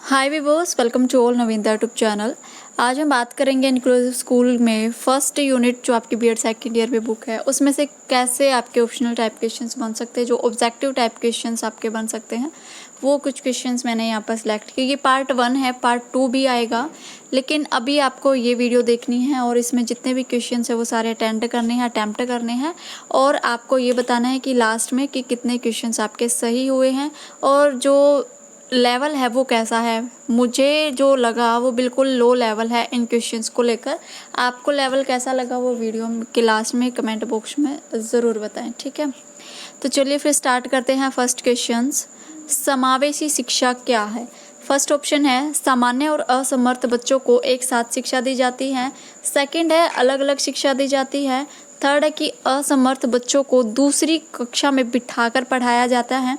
Hi viewers, welcome to all Naveenta YouTube channel. आज हम बात करेंगे इंक्लूसिव स्कूल में फर्स्ट यूनिट जो आपकी बीएड सेकेंड ईयर में बुक है उसमें से कैसे आपके ऑप्शनल टाइप क्वेश्चंस बन सकते हैं, जो ऑब्जेक्टिव टाइप क्वेश्चंस आपके बन सकते हैं। वो कुछ क्वेश्चंस मैंने यहाँ पर सिलेक्ट किए। ये पार्ट 1 है, पार्ट 2 भी आएगा, लेकिन अभी आपको ये वीडियो देखनी है और इसमें जितने भी क्वेश्चंस है वो सारे अटेम्प्ट करने हैं और आपको ये बताना है कि लास्ट में कि कितने क्वेश्चंस आपके सही हुए हैं और जो लेवल है वो कैसा है। मुझे जो लगा वो बिल्कुल लो लेवल है इन क्वेश्चंस को लेकर। आपको लेवल कैसा लगा वो वीडियो के लास्ट में कमेंट बॉक्स में ज़रूर बताएं, ठीक है। तो चलिए फिर स्टार्ट करते हैं। फर्स्ट क्वेश्चंस, समावेशी शिक्षा क्या है। फर्स्ट ऑप्शन है सामान्य और असमर्थ बच्चों को एक साथ शिक्षा दी जाती है। सेकंड है अलग अलग शिक्षा दी जाती है। थर्ड है कि असमर्थ बच्चों को दूसरी कक्षा में बिठाकर पढ़ाया जाता है,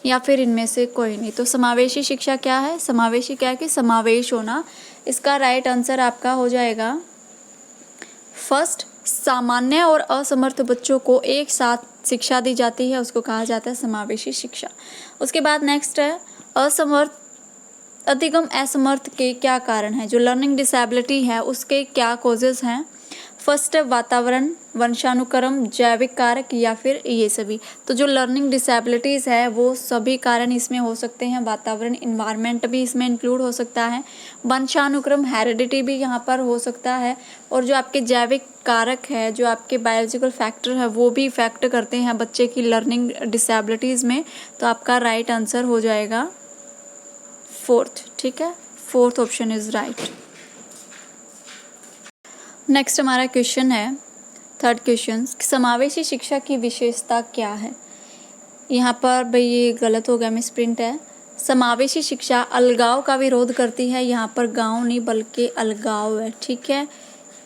या फिर इनमें से कोई नहीं। तो समावेशी शिक्षा क्या है, समावेशी क्या है कि समावेश होना। इसका राइट आंसर आपका हो जाएगा फर्स्ट, सामान्य और असमर्थ बच्चों को एक साथ शिक्षा दी जाती है, उसको कहा जाता है समावेशी शिक्षा। उसके बाद नेक्स्ट है असमर्थ अधिगम असमर्थ के क्या कारण है। जो लर्निंग डिसेबिलिटी है उसके क्या कॉजेज हैं। फर्स्ट है वातावरण, वंशानुक्रम, जैविक कारक या फिर ये सभी। तो जो लर्निंग डिसेबिलिटीज़ है वो सभी कारण इसमें हो सकते हैं। वातावरण, इन्वायरमेंट भी इसमें इंक्लूड हो सकता है। वंशानुक्रम, हेरिडिटी भी यहाँ पर हो सकता है। और जो आपके जैविक कारक है, जो आपके बायोलॉजिकल फैक्टर है, वो भी इफेक्ट करते हैं बच्चे की लर्निंग डिसेबिलिटीज़ में। तो आपका राइट आंसर हो जाएगा फोर्थ, ठीक है। Fourth option is right. Next हमारा क्वेश्चन है थर्ड क्वेश्चन, समावेशी शिक्षा की विशेषता क्या है। यहाँ पर भाई ये गलत हो गया, मिसप्रिंट है। समावेशी शिक्षा अलगाव का विरोध करती है। यहाँ पर गांव नहीं बल्कि अलगाव है, ठीक है।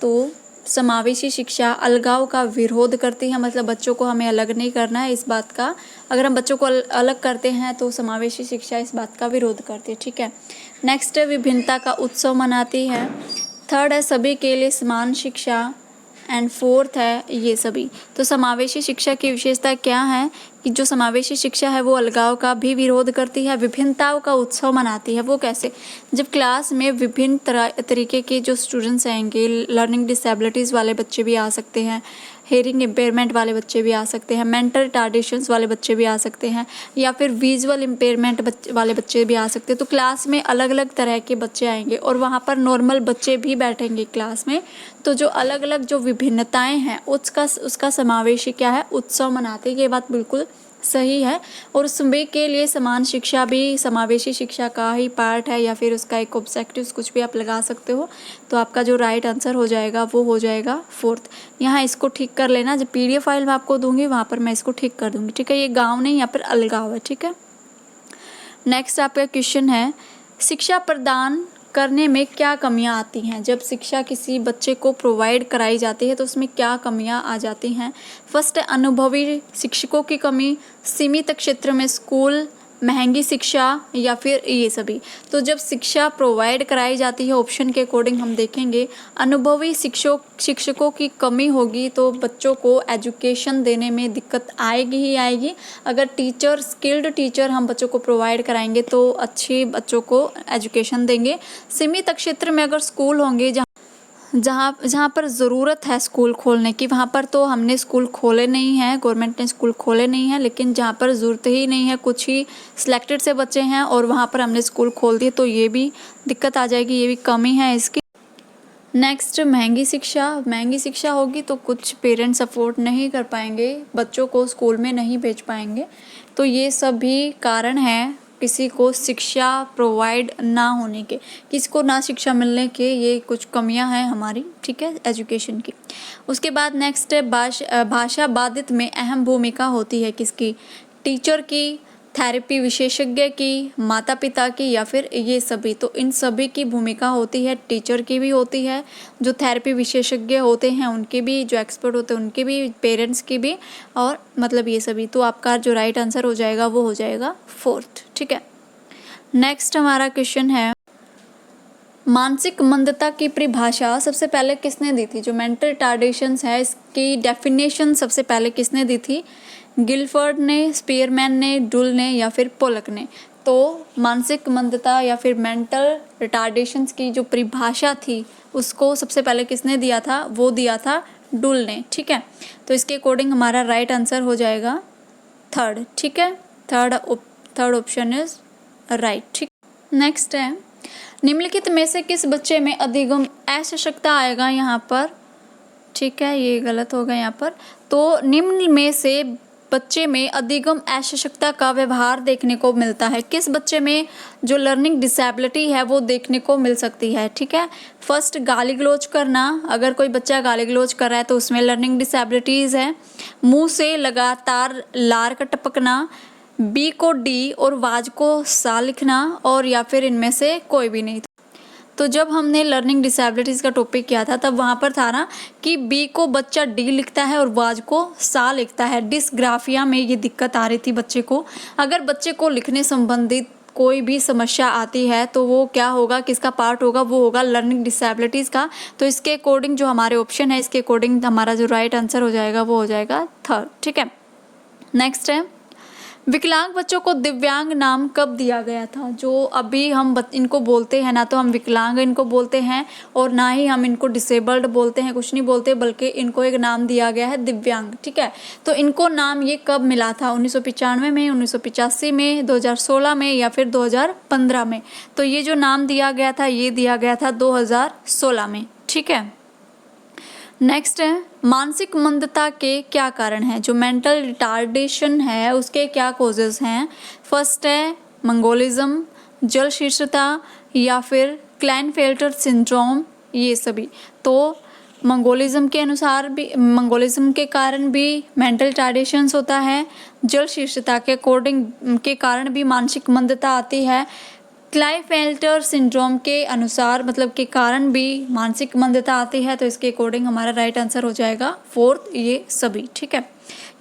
तो समावेशी शिक्षा अलगाव का विरोध करती है, मतलब बच्चों को हमें अलग नहीं करना है इस बात का। अगर हम बच्चों को अलग करते हैं तो समावेशी शिक्षा इस बात का विरोध करती है, ठीक है। नेक्स्ट विभिन्नता का उत्सव मनाती है। थर्ड है सभी के लिए समान शिक्षा एंड फोर्थ है ये सभी। तो समावेशी शिक्षा की विशेषता क्या है कि जो समावेशी शिक्षा है वो अलगाव का भी विरोध करती है, विभिन्नताओं का उत्सव मनाती है। वो कैसे, जब क्लास में विभिन्न तरीके के जो स्टूडेंट्स आएंगे, लर्निंग डिसेबिलिटीज़ वाले बच्चे भी आ सकते हैं, हेयरिंग इम्पेयरमेंट वाले बच्चे भी आ सकते हैं, मेंटल रिटार्डेशंस वाले बच्चे भी आ सकते हैं, या फिर विजुअल इम्पेयरमेंट वाले बच्चे भी आ सकते हैं। तो क्लास में अलग अलग तरह के बच्चे आएंगे और वहाँ पर नॉर्मल बच्चे भी बैठेंगे क्लास में। तो जो अलग अलग जो विभिन्नताएं हैं उसका समावेशी क्या है, उत्सव मनाते हैं। ये बात बिल्कुल सही है। और सभी के लिए समान शिक्षा भी समावेशी शिक्षा का ही पार्ट है, या फिर उसका एक ऑब्जेक्टिव कुछ भी आप लगा सकते हो। तो आपका जो राइट आंसर हो जाएगा वो हो जाएगा फोर्थ। यहाँ इसको ठीक कर लेना, जब PDF फाइल मैं आपको दूंगी वहाँ पर मैं इसको ठीक कर दूंगी, ठीक है। ये गाँव नहीं, यहाँ पर अलगाव है, ठीक है। नेक्स्ट आपका क्वेश्चन है शिक्षा प्रदान करने में क्या कमियां आती हैं। जब शिक्षा किसी बच्चे को प्रोवाइड कराई जाती है तो उसमें क्या कमियां आ जाती हैं। फर्स्ट है अनुभवी शिक्षकों की कमी, सीमित क्षेत्र में स्कूल, महंगी शिक्षा, या फिर ये सभी। तो जब शिक्षा प्रोवाइड कराई जाती है ऑप्शन के अकॉर्डिंग हम देखेंगे, अनुभवी शिक्षकों की कमी होगी तो बच्चों को एजुकेशन देने में दिक्कत आएगी ही आएगी। अगर टीचर, स्किल्ड टीचर हम बच्चों को प्रोवाइड कराएंगे तो अच्छी बच्चों को एजुकेशन देंगे। सीमित क्षेत्र में अगर स्कूल होंगे जहाँ पर ज़रूरत है स्कूल खोलने की, वहाँ पर तो हमने स्कूल खोले नहीं हैं, गवर्नमेंट ने स्कूल खोले नहीं हैं, लेकिन जहाँ पर ज़रूरत ही नहीं है, कुछ ही सिलेक्टेड से बच्चे हैं और वहाँ पर हमने स्कूल खोल दिए, तो ये भी दिक्कत आ जाएगी, ये भी कमी है इसकी। नेक्स्ट महंगी शिक्षा होगी तो कुछ पेरेंट्स अफोर्ड नहीं कर पाएंगे, बच्चों को स्कूल में नहीं भेज पाएंगे। तो ये सभी कारण हैं किसी को शिक्षा प्रोवाइड ना होने के, किसी को ना शिक्षा मिलने के, ये कुछ कमियां हैं हमारी, ठीक है, एजुकेशन की। उसके बाद नेक्स्ट है भाषा बाधित में अहम भूमिका होती है किसकी, टीचर की, थेरेपी विशेषज्ञ की, माता पिता की, या फिर ये सभी। तो इन सभी की भूमिका होती है, टीचर की भी होती है, जो थेरेपी विशेषज्ञ होते हैं उनके भी, जो एक्सपर्ट होते हैं उनके भी, पेरेंट्स की भी, और मतलब ये सभी। तो आपका जो राइट आंसर हो जाएगा वो हो जाएगा फोर्थ, ठीक है। नेक्स्ट हमारा क्वेश्चन है मानसिक मंदता की परिभाषा सबसे पहले किसने दी थी। जो मेंटल रिटार्डेशंस है इसकी डेफिनेशन सबसे पहले किसने दी थी, गिलफर्ड ने, स्पीयरमैन ने, डुल ने, या फिर पोलक ने। तो मानसिक मंदता या फिर मेंटल रिटार्डेशंस की जो परिभाषा थी उसको सबसे पहले किसने दिया था? वो दिया था डुल ने। ठीक है, तो इसके अकॉर्डिंग हमारा राइट आंसर हो जाएगा थर्ड। ठीक है, थर्ड ऑप्शन इज राइट। ठीक, नेक्स्ट है, निम्नलिखित में से किस बच्चे में अधिगम असशक्ता आएगा यहाँ पर? ठीक है, ये गलत होगा यहाँ पर। तो निम्न में से बच्चे में अधिगम असशक्ता का व्यवहार देखने को मिलता है। किस बच्चे में जो लर्निंग डिसेबिलिटी है वो देखने को मिल सकती है? ठीक है, फर्स्ट गाली गलौज करना, अगर कोई बच्चा गाली गलौज कर रहा है तो उसमें लर्निंग डिसेबिलिटीज़ है। मुंह से लगातार लार का टपकना, बी को डी और वाज को सा लिखना, और या फिर इनमें से कोई भी नहीं। तो जब हमने लर्निंग डिसेबिलिटीज़ का टॉपिक किया था तब वहाँ पर था ना कि बी को बच्चा डी लिखता है और वाज को सा लिखता है। डिस्ग्राफिया में ये दिक्कत आ रही थी बच्चे को। अगर बच्चे को लिखने संबंधित कोई भी समस्या आती है तो वो क्या होगा, किसका पार्ट होगा? वो होगा लर्निंग डिसेबिलिटीज़ का। तो इसके अकॉर्डिंग जो हमारे ऑप्शन है, इसके अकॉर्डिंग हमारा जो राइट आंसर हो जाएगा वो हो जाएगा थर्ड। ठीक है, नेक्स्ट है, विकलांग बच्चों को दिव्यांग नाम कब दिया गया था? जो अभी हम इनको बोलते हैं ना, तो हम विकलांग इनको बोलते हैं और ना ही हम इनको डिसेबल्ड बोलते हैं, कुछ नहीं बोलते, बल्कि इनको एक नाम दिया गया है दिव्यांग। ठीक है, तो इनको नाम ये कब मिला था? 1995 में, 1985 में, 2016 में या फिर 2015 में? तो ये जो नाम दिया गया था ये दिया गया था 2016 में। ठीक है, नेक्स्ट है, मानसिक मंदता के क्या कारण हैं? जो मेंटल रिटार्डेशन है उसके क्या कॉजेज़ हैं? फर्स्ट है मंगोलिज्म, जल शीर्षता या फिर क्लाइनफेल्टर सिंड्रोम, ये सभी। तो मंगोलिज्म के अनुसार भी, मंगोलिज्म के कारण भी मेंटल रिटार्डेशंस होता है, जल शीर्षता के अकॉर्डिंग के कारण भी मानसिक मंदता आती है, क्लाइनफेल्टर सिंड्रोम के अनुसार मतलब के कारण भी मानसिक मंदता आती है। तो इसके अकॉर्डिंग हमारा राइट आंसर हो जाएगा फोर्थ, ये सभी। ठीक है,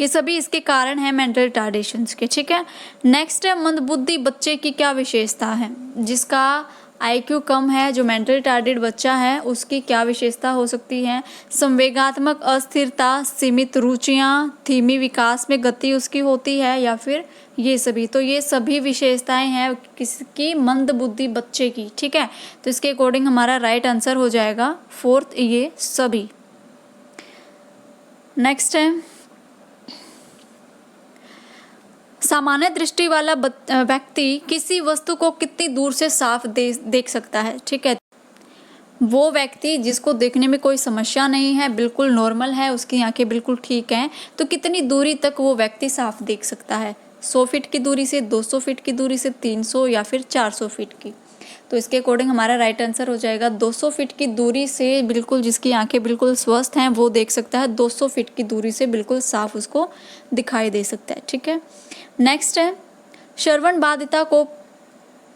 ये सभी इसके कारण है मेंटल रिटार्डेशंस के। ठीक है, नेक्स्ट है, मंदबुद्धि बच्चे की क्या विशेषता है? जिसका IQ कम है, जो मेंटल रिटार्डेड बच्चा है, उसकी क्या विशेषता हो सकती है? संवेगात्मक अस्थिरता, सीमित रुचियाँ, धीमी विकास में गति उसकी होती है, या फिर ये सभी? तो ये सभी विशेषताएं हैं किसकी? मंदबुद्धि बच्चे की। ठीक है, तो इसके अकॉर्डिंग हमारा राइट आंसर हो जाएगा फोर्थ, ये सभी। नेक्स्ट है, सामान्य दृष्टि वाला व्यक्ति किसी वस्तु को कितनी दूर से साफ देख सकता है? ठीक है, वो व्यक्ति जिसको देखने में कोई समस्या नहीं है, बिल्कुल नॉर्मल है, उसकी आंखें बिल्कुल ठीक हैं, तो कितनी दूरी तक वो व्यक्ति साफ देख सकता है? 100 फीट की दूरी से, 200 फीट की दूरी से, 300 या फिर 400 फीट की? तो इसके अकॉर्डिंग हमारा राइट आंसर हो जाएगा 200 फीट की दूरी से बिल्कुल, जिसकी आंखें बिल्कुल स्वस्थ हैं वो देख सकता है, 200 फीट की दूरी से बिल्कुल साफ उसको दिखाई दे सकता है। ठीक है, नेक्स्ट है, श्रवण बाधिता को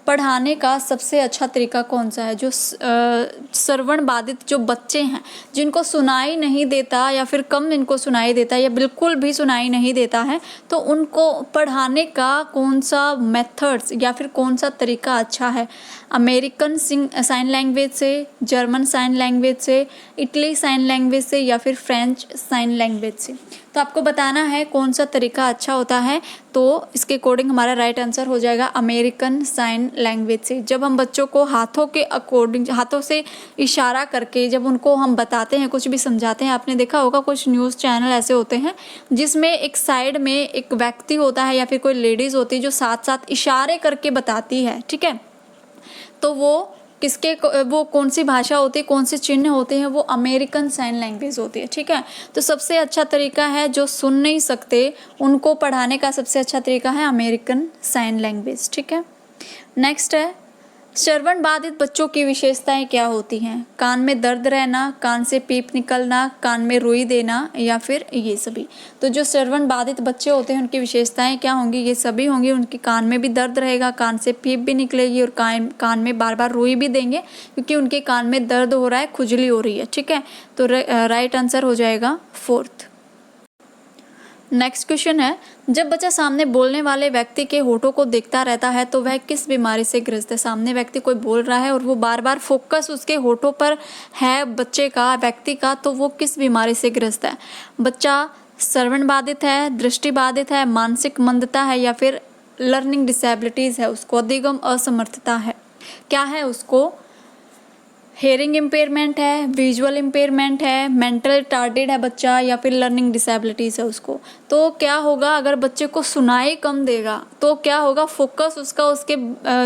पढ़ाने का सबसे अच्छा तरीका कौन सा है? जो श्रवण बाधित जो बच्चे हैं, जिनको सुनाई नहीं देता या फिर कम इनको सुनाई देता है या बिल्कुल भी सुनाई नहीं देता है, तो उनको पढ़ाने का कौन सा मेथड्स या फिर कौन सा तरीका अच्छा है? अमेरिकन साइन लैंग्वेज से, जर्मन साइन लैंग्वेज से, इटली साइन लैंग्वेज से या फिर फ्रेंच साइन लैंग्वेज से? तो आपको बताना है कौन सा तरीका अच्छा होता है। तो इसके अकॉर्डिंग हमारा राइट आंसर हो जाएगा अमेरिकन साइन लैंग्वेज से। जब हम बच्चों को हाथों के अकॉर्डिंग, हाथों से इशारा करके जब उनको हम बताते हैं, कुछ भी समझाते हैं, आपने देखा होगा कुछ न्यूज़ चैनल ऐसे होते हैं जिसमें एक साइड में एक व्यक्ति होता है या फिर कोई लेडीज़ होती है जो साथ साथ इशारे करके बताती है। ठीक है, तो वो किसके, वो कौन सी भाषा होती है, कौन से चिन्ह होते हैं? वो अमेरिकन साइन लैंग्वेज होती है। ठीक है, तो सबसे अच्छा तरीका है, जो सुन नहीं सकते उनको पढ़ाने का सबसे अच्छा तरीका है अमेरिकन साइन लैंग्वेज। ठीक है, नेक्स्ट है, श्रवण बाधित बच्चों की विशेषताएं क्या होती हैं? कान में दर्द रहना, कान से पीप निकलना, कान में रुई देना या फिर ये सभी? तो जो श्रवण बाधित बच्चे होते हैं उनकी विशेषताएं क्या होंगी? ये सभी होंगी। उनके कान में भी दर्द रहेगा, कान से पीप भी निकलेगी और कान में बार बार रुई भी देंगे क्योंकि उनके कान में दर्द हो रहा है, खुजली हो रही है। ठीक है, तो राइट आंसर हो जाएगा फोर्थ। नेक्स्ट क्वेश्चन है, जब बच्चा सामने बोलने वाले व्यक्ति के होठों को देखता रहता है तो वह किस बीमारी से ग्रस्त है? सामने व्यक्ति कोई बोल रहा है और वो बार बार फोकस उसके होठों पर है बच्चे का, व्यक्ति का, तो वो किस बीमारी से ग्रस्त है? बच्चा श्रवण बाधित है, दृष्टि बाधित है, मानसिक मंदता है या फिर लर्निंग डिसेबिलिटीज़ है उसको, अधिगम असमर्थता है, क्या है उसको, हेयरिंग इम्पेयरमेंट है, विजुअल इम्पेयरमेंट है, मेंटल रिटार्डेड है बच्चा, या फिर लर्निंग डिसेबिलिटीज़ है उसको। तो क्या होगा, अगर बच्चे को सुनाई कम देगा तो क्या होगा, फोकस उसका उसके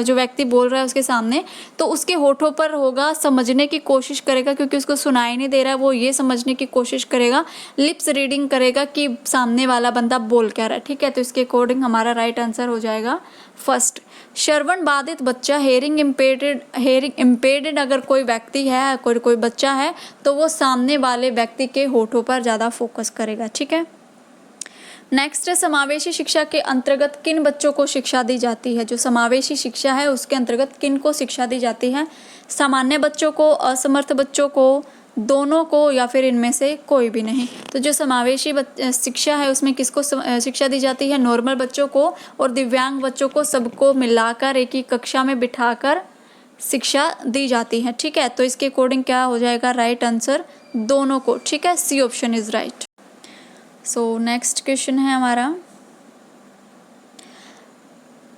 जो व्यक्ति बोल रहा है उसके सामने, तो उसके होठों पर होगा, समझने की कोशिश करेगा क्योंकि उसको सुनाई नहीं दे रहा है, वो ये समझने की कोशिश करेगा, लिप्स रीडिंग करेगा कि सामने वाला बंदा बोल क्या रहा है, ठीक है। तो इसके अकॉर्डिंग हमारा राइट आंसर हो जाएगा फर्स्ट। श्रवण बाधित बच्चा, हेयरिंग इम्पेयर्ड अगर कोई व्यक्ति है, कोई बच्चा है, तो वो सामने वाले व्यक्ति के होठों पर ज़्यादा फोकस करेगा, ठीक है। नेक्स्ट है, समावेशी शिक्षा के अंतर्गत किन बच्चों को शिक्षा दी जाती है। जो समावेशी शिक्षा है उसके अंतर्गत किन को शिक्षा दी जाती है, सामान्य बच्चों को, असमर्थ बच्चों को, दोनों को, या फिर इनमें से कोई भी नहीं। तो जो समावेशी शिक्षा है उसमें किसको शिक्षा दी जाती है, नॉर्मल बच्चों को और दिव्यांग बच्चों को, सबको मिलाकर एक ही कक्षा में बिठाकर शिक्षा दी जाती है, ठीक है। तो इसके अकॉर्डिंग क्या हो जाएगा, राइट आंसर दोनों को, ठीक है, C option is right. So next question है हमारा,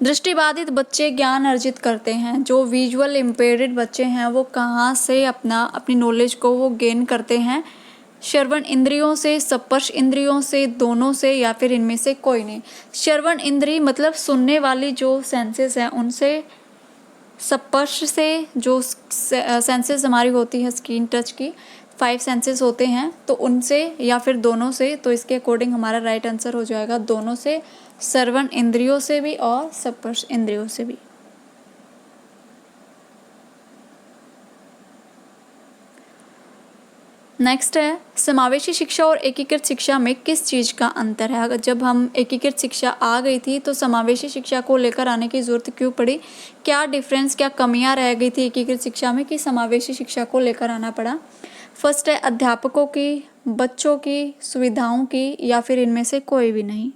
दृष्टिबाधित बच्चे ज्ञान अर्जित करते हैं, जो विजुअल इम्पेयर्ड बच्चे हैं वो कहाँ से अपनी नॉलेज को वो गेन करते हैं, श्रवण इंद्रियों से, स्पर्श इंद्रियों से, दोनों से, या फिर इनमें से कोई नहीं। श्रवण इंद्री मतलब सुनने वाली जो सेंसेस हैं उनसे, स्पर्श से जो सेंसेस हमारी होती है स्किन टच की, 5 सेंसेस होते हैं, तो उनसे या फिर दोनों से। तो इसके अकॉर्डिंग हमारा राइट आंसर हो जाएगा दोनों से, श्रवण इंद्रियों से भी और स्पर्श इंद्रियों से भी। नेक्स्ट है, समावेशी शिक्षा और एकीकृत शिक्षा में किस चीज़ का अंतर है। अगर जब हम एकीकृत शिक्षा आ गई थी तो समावेशी शिक्षा को लेकर आने की ज़रूरत क्यों पड़ी, क्या डिफरेंस, क्या कमियां रह गई थी एकीकृत शिक्षा में कि समावेशी शिक्षा को लेकर आना पड़ा। फर्स्ट है, अध्यापकों की, बच्चों की, सुविधाओं की, या फिर इनमें से कोई भी नहीं।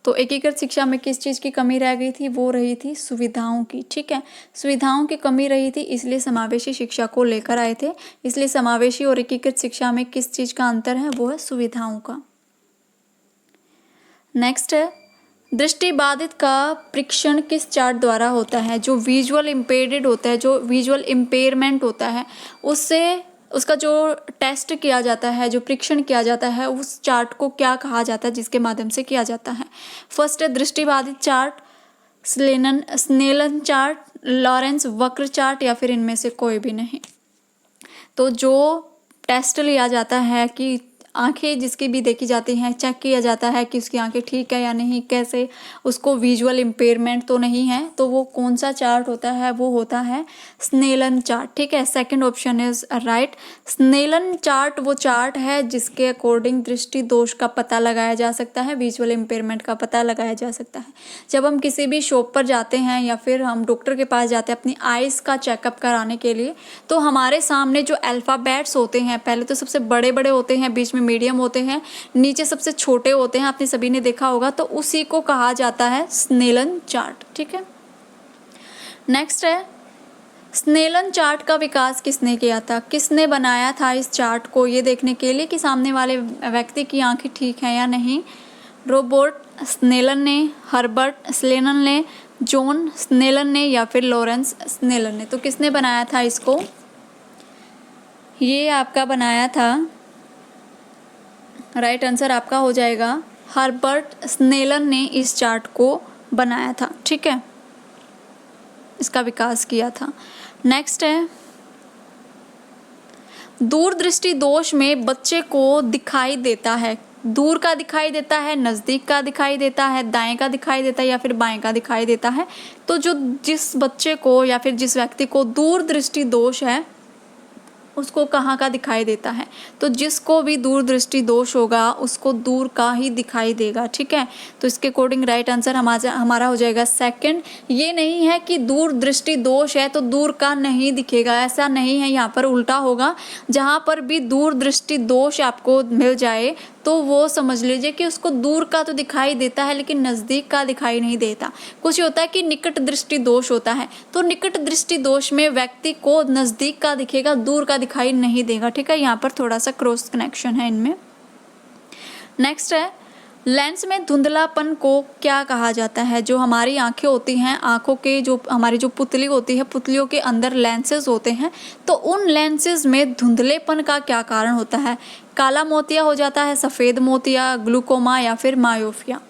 तो एकीकृत शिक्षा में किस चीज़ की कमी रह गई थी, वो रही थी सुविधाओं की, ठीक है, सुविधाओं की कमी रही थी, इसलिए समावेशी शिक्षा को लेकर आए थे। इसलिए समावेशी और एकीकृत शिक्षा में किस चीज़ का अंतर है, वो है सुविधाओं का। नेक्स्ट है, दृष्टिबाधित का परीक्षण किस चार्ट द्वारा होता है। जो विजुअल इम्पेयर्ड होता है, जो विजुअल इम्पेयरमेंट होता है, उससे उसका जो टेस्ट किया जाता है, जो परीक्षण किया जाता है, उस चार्ट को क्या कहा जाता है जिसके माध्यम से किया जाता है। फर्स्ट है दृष्टिबाधित चार्ट, स्नेलन चार्ट, लॉरेंस वक्र चार्ट, या फिर इनमें से कोई भी नहीं। तो जो टेस्ट लिया जाता है कि आंखें जिसकी भी देखी जाती हैं, चेक किया जाता है कि उसकी आंखें ठीक है या नहीं, कैसे, उसको विजुअल इम्पेयरमेंट तो नहीं है, तो वो कौन सा चार्ट होता है, वो होता है स्नेलन चार्ट, ठीक है। Second option is right. Snellen chart वो चार्ट है जिसके अकॉर्डिंग दृष्टि दोष का पता लगाया जा सकता है, विजुअल इम्पेयरमेंट का पता लगाया जा सकता है। जब हम किसी भी शॉप पर जाते हैं या फिर हम डॉक्टर के पास जाते हैं अपनी आइज़ का चेकअप कराने के लिए, तो हमारे सामने जो अल्फ़ाबेट्स होते हैं, पहले तो सबसे बड़े बड़े होते हैं, बीच में मीडियम होते हैं, नीचे सबसे छोटे होते हैं, आपने सभी ने देखा होगा, तो उसी को कहा जाता है स्नेलन चार्ट, ठीक है। नेक्स्ट है, स्नेलन चार्ट का विकास किसने किया था, किसने बनाया था इस चार्ट को, ये देखने के लिए कि सामने वाले व्यक्ति की आंखें ठीक हैं या नहीं। रोबर्ट स्नेलन ने, हर्बर्ट स्नेलन ने, जॉन स्नेलन ने, या फिर लॉरेंस स्नेलन ने। तो किसने बनाया था इसको, ये आपका बनाया था, राइट आंसर आपका हो जाएगा हर्बर्ट स्नेलन ने इस चार्ट को बनाया था, ठीक है, इसका विकास किया था। नेक्स्ट है, दूरदृष्टि दोष में बच्चे को दिखाई देता है, दूर का दिखाई देता है, नज़दीक का दिखाई देता है, दाएं का दिखाई देता है, या फिर बाएं का दिखाई देता है। तो जो जिस बच्चे को या फिर जिस व्यक्ति को दूरदृष्टि दोष है उसको कहाँ का दिखाई देता है, तो जिसको भी दूरदृष्टि दोष होगा उसको दूर का ही दिखाई देगा, ठीक है। तो इसके अकॉर्डिंग राइट आंसर हमारा हो जाएगा सेकंड। ये नहीं है कि दूरदृष्टि दोष है तो दूर का नहीं दिखेगा, ऐसा नहीं है, यहाँ पर उल्टा होगा। जहाँ पर भी दूरदृष्टि दोष आपको मिल जाए तो वो समझ लीजिए कि उसको दूर का तो दिखाई देता है लेकिन नज़दीक का दिखाई नहीं देता। कुछ होता है कि निकट दृष्टि दोष होता है, तो निकट दृष्टि दोष में व्यक्ति को नज़दीक का दिखेगा, दूर का दिखाई नहीं देगा, ठीक है। यहाँ पर थोड़ा सा क्रॉस कनेक्शन है इनमें। नेक्स्ट है, लेंस में धुंधलापन को क्या कहा जाता है? जो हमारी आंखें होती हैं, आंखों के जो हमारी जो पुतली होती है, पुतलियों के अंदर लेंसेज होते हैं, तो उन लेंसेज में धुंधलेपन का क्या कारण होता है? काला मोतिया हो जाता है, सफ़ेद मोतिया, ग्लूकोमा या फिर मायोपिया?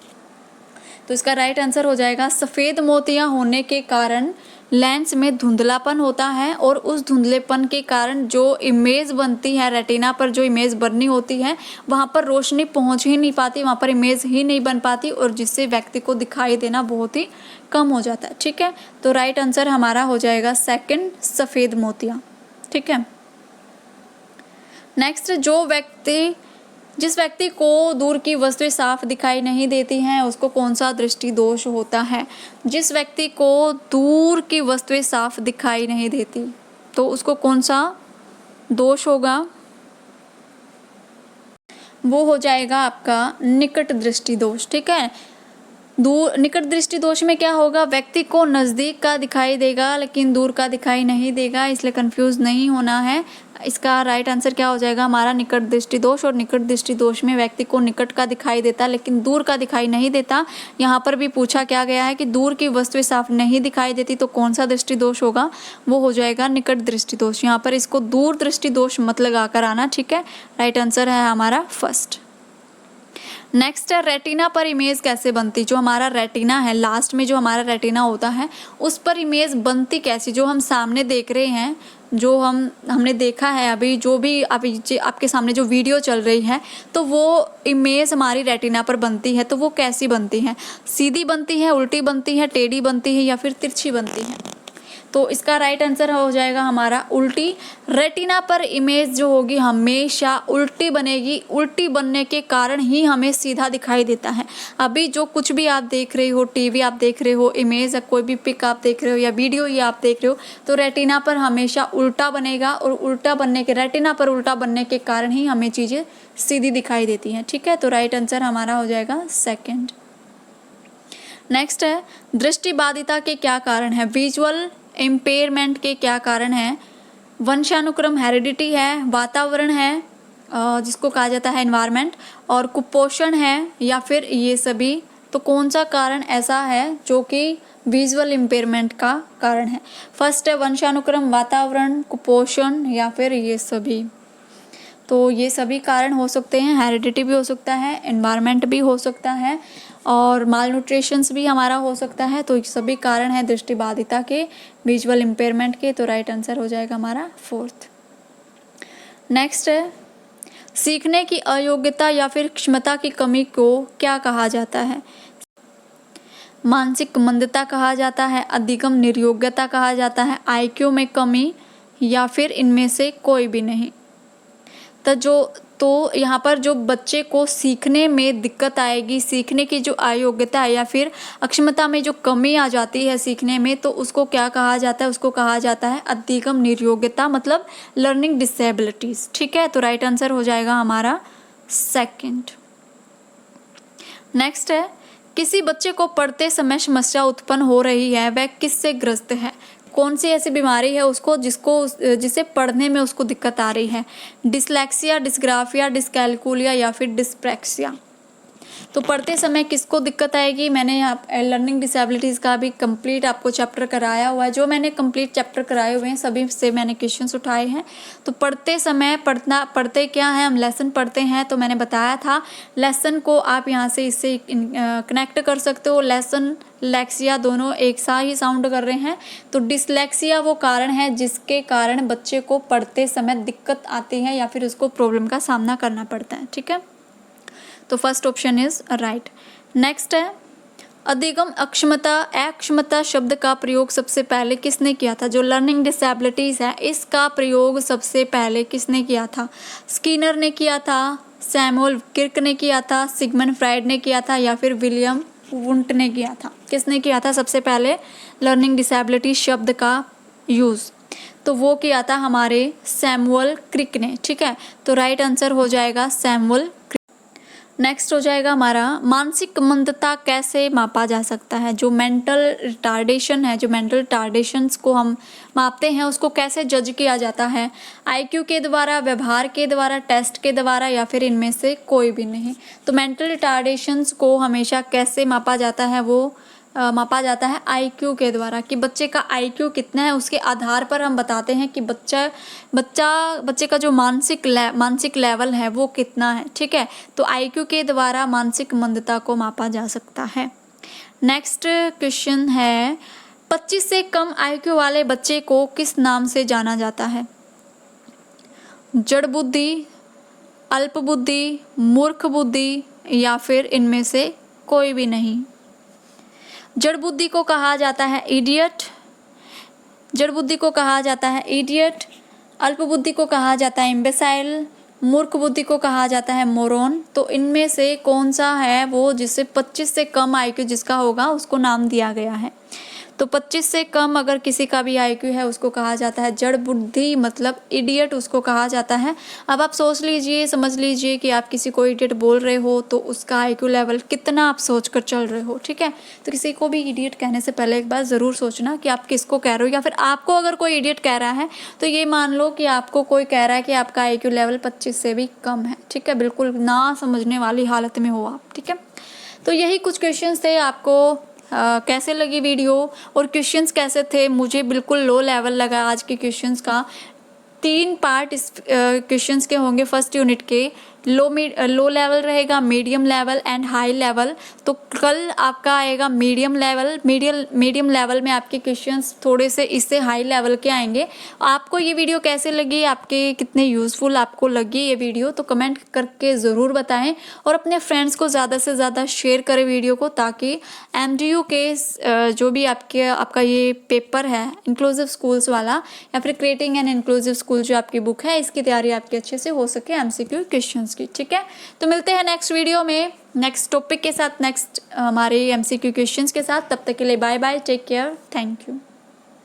तो इसका राइट आंसर हो जाएगा सफ़ेद मोतिया होने के कारण लेंस में धुंधलापन होता है, और उस धुंधलेपन के कारण जो इमेज बनती है, रेटिना पर जो इमेज बननी होती है, वहाँ पर रोशनी पहुँच ही नहीं पाती, वहाँ पर इमेज ही नहीं बन पाती, और जिससे व्यक्ति को दिखाई देना बहुत ही कम हो जाता है। ठीक है, तो राइट आंसर हमारा हो जाएगा सेकंड, सफ़ेद मोतिया। ठीक है, नेक्स्ट, जिस व्यक्ति को दूर की वस्तुएं साफ दिखाई नहीं देती हैं, उसको कौन सा दृष्टि दोष होता है? जिस व्यक्ति को दूर की वस्तुएं साफ दिखाई नहीं देती, तो उसको कौन सा दोष होगा? वो हो जाएगा आपका निकट दृष्टि दोष। ठीक है, निकट दृष्टि दोष में क्या होगा? व्यक्ति को नज़दीक का दिखाई देगा लेकिन दूर का दिखाई नहीं देगा, इसलिए कंफ्यूज नहीं होना है। इसका राइट आंसर क्या हो जाएगा हमारा? निकट दृष्टि दोष। और निकट दृष्टि दोष में व्यक्ति को निकट का दिखाई देता लेकिन दूर का दिखाई नहीं देता। यहाँ पर भी पूछा क्या गया है कि दूर की वस्तुएं साफ नहीं दिखाई देती, तो कौन सा दृष्टि दोष होगा? वो हो जाएगा निकट दृष्टि दोष। यहाँ पर इसको दूर दृष्टि दोष मत लगा कर आना। ठीक है, राइट आंसर है हमारा फर्स्ट। नेक्स्ट है, रेटिना पर इमेज कैसे बनती? जो हमारा रेटिना है, लास्ट में जो हमारा रेटिना होता है, उस पर इमेज बनती कैसी? जो हम सामने देख रहे हैं, जो हमने देखा है अभी, जो भी आपके सामने जो वीडियो चल रही है, तो वो इमेज हमारी रेटिना पर बनती है, तो वो कैसी बनती है? सीधी बनती है, उल्टी बनती है, टेढ़ी बनती है या फिर तिरछी बनती है? तो इसका राइट आंसर हो जाएगा हमारा उल्टी। रेटिना पर इमेज जो होगी हमेशा उल्टी बनेगी, उल्टी बनने के कारण ही हमें सीधा दिखाई देता है। अभी जो कुछ भी आप देख रहे हो, टीवी आप देख रहे हो, इमेज या कोई भी पिक आप देख रहे हो या वीडियो ही आप देख रहे हो, तो रेटिना पर हमेशा उल्टा बनेगा, और उल्टा बनने के रेटिना पर उल्टा बनने के कारण ही हमें चीज़ें सीधी दिखाई देती हैं। ठीक है, तो राइट आंसर हमारा हो जाएगा सेकेंड। नेक्स्ट है, दृष्टिबाधिता के क्या कारण है? विजुअल इम्पेयरमेंट के क्या कारण है? वंशानुक्रम, हेरिडिटी है, वातावरण है जिसको कहा जाता है एनवायरनमेंट, और कुपोषण है, या फिर ये सभी? तो कौन सा कारण ऐसा है जो कि विजुअल इम्पेयरमेंट का कारण है? फर्स्ट है वंशानुक्रम, वातावरण, कुपोषण या फिर ये सभी? तो ये सभी कारण हो सकते हैं, हेरिडिटी भी हो सकता है, एनवायरनमेंट भी हो सकता है, और माल न्यूट्रिशंस भी हमारा हो सकता है। तो ये सभी कारण हैं दृष्टिबाधिता के, विजुअल इम्पेयरमेंट के। तो राइट आंसर हो जाएगा हमारा फोर्थ। नेक्स्ट है, सीखने की अयोग्यता या फिर क्षमता की कमी को क्या कहा जाता है? मानसिक मंदता कहा जाता है, अधिगम निर्योग्यता कहा जाता है, IQ में कमी, या फिर इनमें से कोई भी नहीं? तो यहाँ पर जो बच्चे को सीखने में दिक्कत आएगी, सीखने की जो अयोग्यता है या फिर अक्षमता में जो कमी आ जाती है सीखने में, तो उसको क्या कहा जाता है? उसको कहा जाता है अधिगम निर्योग्यता, मतलब लर्निंग डिसेबिलिटीज़। ठीक है, तो राइट आंसर हो जाएगा हमारा सेकंड। नेक्स्ट है, किसी बच्चे को पढ़ते समय समस्या उत्पन्न हो रही है, वह किससे ग्रस्त है? कौन सी ऐसी बीमारी है जिसे पढ़ने में उसको दिक्कत आ रही है? डिसलेक्सिया, डिस्ग्राफिया, डिस्कैलकुलिया या फिर डिस्प्रैक्सिया? तो पढ़ते समय किसको दिक्कत आएगी? मैंने यहाँ लर्निंग डिसेबिलिटीज़ का भी कंप्लीट आपको चैप्टर कराया हुआ है। जो मैंने कंप्लीट चैप्टर कराए हुए हैं सभी से मैंने क्वेश्चंस उठाए हैं। तो पढ़ते समय पढ़ते क्या है, हम लेसन पढ़ते हैं, तो मैंने बताया था लेसन को आप यहाँ से इससे कनेक्ट कर सकते हो। लेसन, लेक्सिया दोनों एक सा ही साउंड कर रहे हैं। तो डिसलेक्सिया वो कारण है जिसके कारण बच्चे को पढ़ते समय दिक्कत आती है या फिर उसको प्रॉब्लम का सामना करना पड़ता है। ठीक है, तो first option is right. Next है, अधिगम अक्षमता शब्द का प्रयोग सबसे पहले किसने किया था? जो लर्निंग डिसेबिलिटीज़ है इसका प्रयोग सबसे पहले किसने किया था? स्किनर ने किया था, सैमुअल किर्क ने किया था, सिगमंड फ्राइड ने किया था, या फिर विलियम वुंट ने किया था? किसने किया था सबसे पहले लर्निंग डिसेबिलिटी शब्द का यूज़? तो वो किया था हमारे सैमुअल क्रिक ने। ठीक है, तो राइट आंसर हो जाएगा सैमुअल। नेक्स्ट हो जाएगा हमारा मानसिक मंदता कैसे मापा जा सकता है। जो मेंटल रिटार्डेशन है, जो मेंटल रिटार्डेशंस को हम मापते हैं उसको कैसे जज किया जाता है। आईक्यू के द्वारा, व्यवहार के द्वारा, टेस्ट के द्वारा, या फिर इनमें से कोई भी नहीं। तो मेंटल रिटार्डेशंस को हमेशा कैसे मापा जाता है, वो मापा जाता है आईक्यू के द्वारा, कि बच्चे का आईक्यू कितना है उसके आधार पर हम बताते हैं कि बच्चे का जो मानसिक लेवल है वो कितना है। ठीक है, तो आईक्यू के द्वारा मानसिक मंदता को मापा जा सकता है। नेक्स्ट क्वेश्चन है 25 से कम आईक्यू वाले बच्चे को किस नाम से जाना जाता है। जड़ बुद्धि, अल्प बुद्धि, मूर्ख बुद्धि, या फिर इनमें से कोई भी नहीं। जड़ बुद्धि को कहा जाता है इडियट, जड़ बुद्धि को कहा जाता है इडियट, अल्प बुद्धि को कहा जाता है इम्बेसाइल, मूर्ख बुद्धि को कहा जाता है मोरॉन। तो इनमें से कौन सा है वो जिससे 25 से कम आईक्यू जिसका होगा उसको नाम दिया गया है। तो 25 से कम अगर किसी का भी आईक्यू है उसको कहा जाता है जड़ बुद्धि, मतलब इडियट उसको कहा जाता है। अब आप सोच लीजिए, समझ लीजिए कि आप किसी को इडियट बोल रहे हो तो उसका आईक्यू लेवल कितना आप सोच कर चल रहे हो। ठीक है, तो किसी को भी इडियट कहने से पहले एक बार ज़रूर सोचना कि आप किसको कह रहे हो, या फिर आपको अगर कोई इडियट कह रहा है तो ये मान लो कि आपको कोई कह रहा है कि आपका आईक्यू लेवल 25 से भी कम है। ठीक है, बिल्कुल ना समझने वाली हालत में हो आप। ठीक है, तो यही कुछ क्वेश्चंस थे। आपको कैसे लगी वीडियो और क्वेश्चंस कैसे थे, मुझे बिल्कुल लो लेवल लगा आज के क्वेश्चंस का। 3 पार्ट इस क्वेश्चंस के होंगे फर्स्ट यूनिट के। लो लेवल रहेगा, medium level and high level. तो कल आपका आएगा मीडियम लेवल। मीडियम लेवल में आपके क्वेश्चंस थोड़े से इससे हाई लेवल के आएंगे। आपको ये वीडियो कैसे लगी, आपके कितने यूज़फुल आपको लगी ये वीडियो, तो कमेंट करके ज़रूर बताएं और अपने फ्रेंड्स को ज़्यादा से ज़्यादा शेयर करें वीडियो को, ताकि MDU के जो भी आपका ये पेपर है इंक्लूसिव स्कूल्स वाला, या फिर क्रिएटिंग एन इंक्लूसिव स्कूल जो आपकी बुक है, इसकी तैयारी आपकी अच्छे से हो सके MCQ क्वेश्चंस की। ठीक है, तो मिलते हैं नेक्स्ट वीडियो में नेक्स्ट टॉपिक के साथ, नेक्स्ट हमारे MCQ क्वेश्चंस के साथ। तब तक के लिए bye bye, take care, thank you.